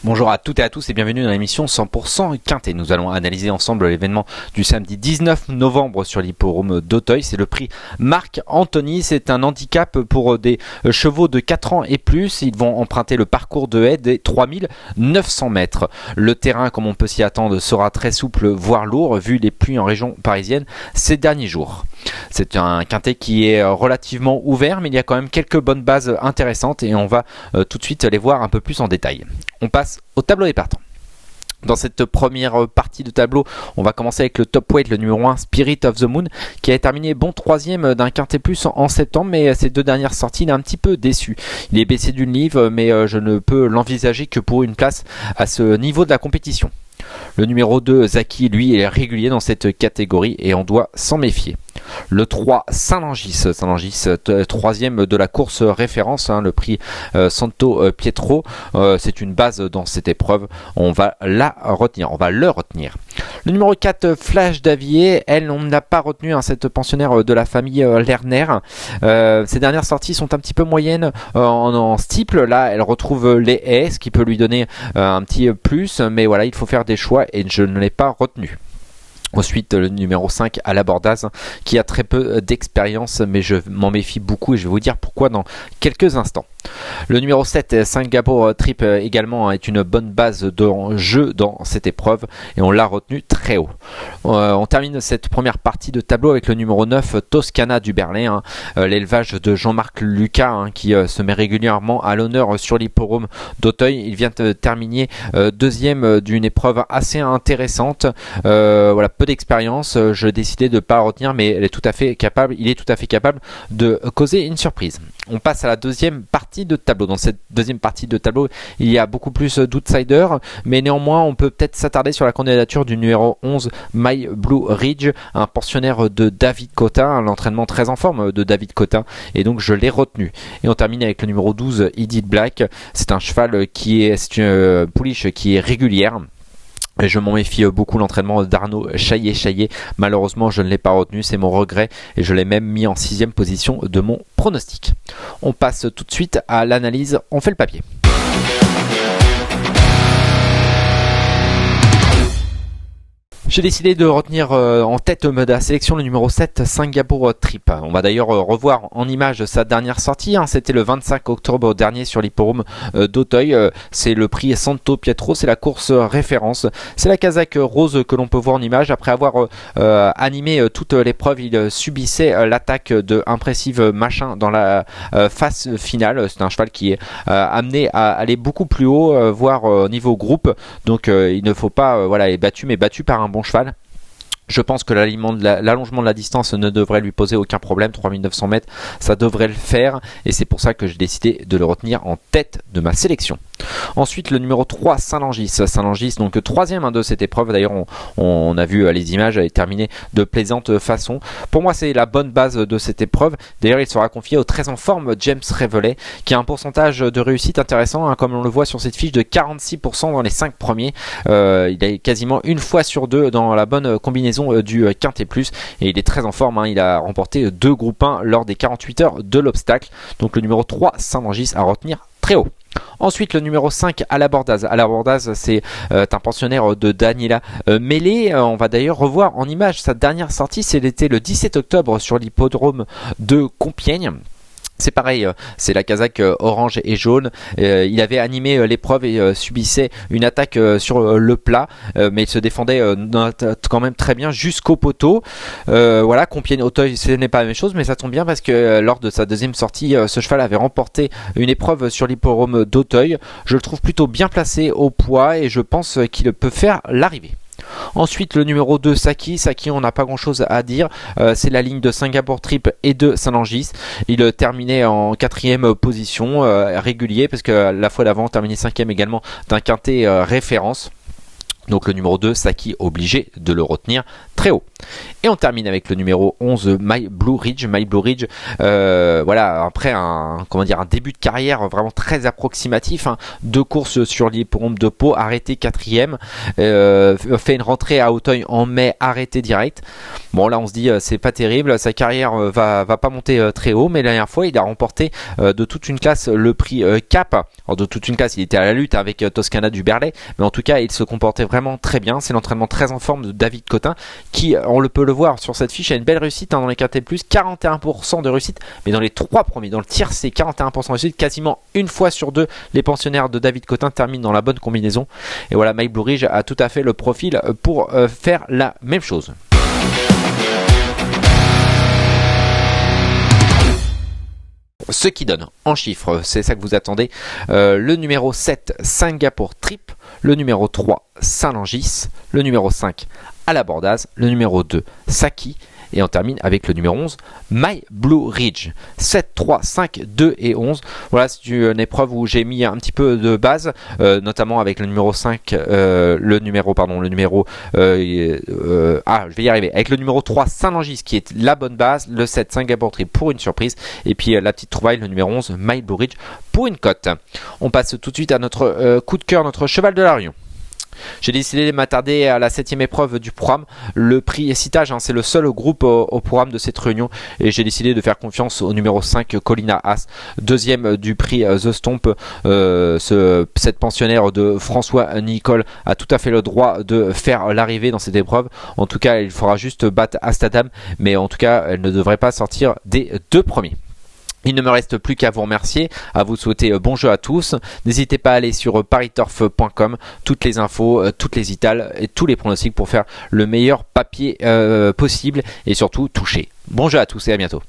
Bonjour à toutes et à tous et bienvenue dans l'émission 100% Quintet. Nous allons analyser ensemble l'événement du samedi 19 novembre sur l'hippodrome d'Auteuil. C'est le prix Marc Anthony. C'est un handicap pour des chevaux de 4 ans et plus. Ils vont emprunter le parcours de haie des 3900 mètres. Le terrain, comme on peut s'y attendre, sera très souple, voire lourd, vu les pluies en région parisienne ces derniers jours. C'est un quintet qui est relativement ouvert, mais il y a quand même quelques bonnes bases intéressantes et on va tout de suite les voir un peu plus en détail. On passe au tableau des partants. Dans cette première partie de tableau, on va commencer avec le top weight, le numéro 1, Spirit of the Moon, qui a terminé bon troisième d'un quintet plus en septembre, mais ses deux dernières sorties, il est un petit peu déçu. Il est baissé d'une livre, mais je ne peux l'envisager que pour une place à ce niveau de la compétition. Le numéro 2, Zaki, lui, est régulier dans cette catégorie et on doit s'en méfier. Le 3, Saint-Langis, troisième de la course référence, le prix Santo Pietro. C'est une base dans cette épreuve. On va le retenir. Le numéro 4, Flash d'Avier, elle, on ne l'a pas retenu, cette pensionnaire de la famille Lerner. Ses dernières sorties sont un petit peu moyennes en steeple. Là, elle retrouve les haies, ce qui peut lui donner un petit plus. Mais voilà, il faut faire des choix et je ne l'ai pas retenu. Ensuite, le numéro 5 à l'Abordaz qui a très peu d'expérience, mais je m'en méfie beaucoup et je vais vous dire pourquoi dans quelques instants. Le numéro 7, Singapour Trip également est une bonne base de jeu dans cette épreuve et on l'a retenu très haut. On termine cette première partie de tableau avec le numéro 9, Toscana du Berlin, l'élevage de Jean-Marc Lucas qui se met régulièrement à l'honneur sur l'hippodrome d'Auteuil. Il vient de terminer deuxième d'une épreuve assez intéressante. Voilà, peu d'expérience, je décidais de ne pas la retenir, mais il est tout à fait capable de causer une surprise. On passe à la deuxième partie de tableau. Dans cette deuxième partie de tableau, il y a beaucoup plus d'outsiders, mais néanmoins, on peut peut-être s'attarder sur la candidature du numéro 11, My Blue Ridge, un pensionnaire de David Cotin, l'entraînement très en forme de David Cotin, et donc je l'ai retenu. Et on termine avec le numéro 12, Edith Black. C'est un cheval c'est une pouliche qui est régulière. Et je m'en méfie beaucoup, l'entraînement d'Arnaud Chaillet. Malheureusement, je ne l'ai pas retenu, c'est mon regret et je l'ai même mis en 6e position de mon pronostic. On passe tout de suite à l'analyse, on fait le papier. J'ai décidé de retenir en tête de la sélection le numéro 7, Singapour Trip. On va d'ailleurs revoir en image sa dernière sortie. C'était le 25 octobre dernier sur l'hippodrome d'Auteuil. C'est le prix Santo Pietro, c'est la course référence. C'est la casaque rose que l'on peut voir en image. Après avoir animé toute l'épreuve, il subissait l'attaque de Impressive Machin dans la phase finale. C'est un cheval qui est amené à aller beaucoup plus haut, voire au niveau groupe. Donc il ne faut pas être battu, mais battu par un bon cheval. Je pense que l'allongement de la distance ne devrait lui poser aucun problème. 3900 mètres, ça devrait le faire. Et c'est pour ça que j'ai décidé de le retenir en tête de ma sélection. Ensuite, le numéro 3, Saint-Langis. Saint-Langis, donc troisième de cette épreuve. D'ailleurs, on a vu les images, elle est terminée de plaisante façon. Pour moi, c'est la bonne base de cette épreuve. D'ailleurs, il sera confié au très en forme James Revelet, qui a un pourcentage de réussite intéressant, comme on le voit sur cette fiche, de 46% dans les 5 premiers. Il est quasiment une fois sur deux dans la bonne combinaison du Quintet Plus et il est très en forme. Il a remporté 2 groupes 1 lors des 48 heures de l'obstacle. Donc le numéro 3, Saint-Langis, à retenir très haut. Ensuite, le numéro 5, à l'Abordaz. À l'Abordaz, c'est un pensionnaire de Daniela Mêlé. On va d'ailleurs revoir en image sa dernière sortie. C'était le 17 octobre sur l'hippodrome de Compiègne. C'est pareil, c'est la casaque orange et jaune. Il avait animé l'épreuve et subissait une attaque sur le plat, mais il se défendait quand même très bien jusqu'au poteau. Voilà, Compiègne-Auteuil, ce n'est pas la même chose, mais ça tombe bien parce que lors de sa deuxième sortie, ce cheval avait remporté une épreuve sur l'hippodrome d'Auteuil. Je le trouve plutôt bien placé au poids et je pense qu'il peut faire l'arrivée. Ensuite, le numéro 2, Saki, on n'a pas grand chose à dire, c'est la ligne de Singapour Trip et de Saint-Langis. Il terminait en 4e position, régulier, parce que la fois d'avant terminé 5e également d'un quintet référence. Donc le numéro 2, Saki, obligé de le retenir très haut. Et on termine avec le numéro 11, My Blue Ridge. My Blue Ridge, voilà, après un début de carrière vraiment très approximatif, hein. 2 courses sur l'hippodrome de Pau, arrêté 4e, fait une rentrée à Auteuil en mai, arrêté direct. Bon là on se dit c'est pas terrible, sa carrière va pas monter très haut, mais la dernière fois il a remporté de toute une classe le prix Cap. Alors de toute une classe, il était à la lutte avec Toscana du Berlay, mais en tout cas il se comportait vraiment très bien. C'est l'entraînement très en forme de David Cotin qui, on peut le voir sur cette fiche, a une belle réussite, hein, dans les quintés plus, 41% de réussite, mais dans les 3 premiers, dans le tir c'est 41% de réussite, quasiment une fois sur 2 les pensionnaires de David Cotin terminent dans la bonne combinaison. Et voilà, My Blue Ridge a tout à fait le profil pour faire la même chose. Ce qui donne en chiffres, c'est ça que vous attendez, le numéro 7, Singapour Trip, le numéro 3, Saint-Langis, le numéro 5, à la Bordaz, le numéro 2, Saki, et on termine avec le numéro 11, My Blue Ridge. 7, 3, 5, 2 et 11. Voilà, c'est une épreuve où j'ai mis un petit peu de base, notamment avec le numéro 5, je vais y arriver. Avec le numéro 3, Saint-Langis, qui est la bonne base, le 7, Singapour Trip pour une surprise, et puis la petite trouvaille, le numéro 11, My Blue Ridge pour une cote. On passe tout de suite à notre coup de cœur, notre cheval de la Réunion. J'ai décidé de m'attarder à la 7e épreuve du programme, le prix Citage, hein, c'est le seul groupe au programme de cette réunion, et j'ai décidé de faire confiance au numéro 5, Colina Haas, 2e du prix The Stomp. Cette pensionnaire de François Nicole a tout à fait le droit de faire l'arrivée dans cette épreuve. En tout cas, il faudra juste battre Astadam, mais en tout cas, elle ne devrait pas sortir des 2 premiers. Il ne me reste plus qu'à vous remercier, à vous souhaiter bon jeu à tous. N'hésitez pas à aller sur pariturf.com, toutes les infos, toutes les itales et tous les pronostics pour faire le meilleur papier possible et surtout toucher. Bon jeu à tous et à bientôt.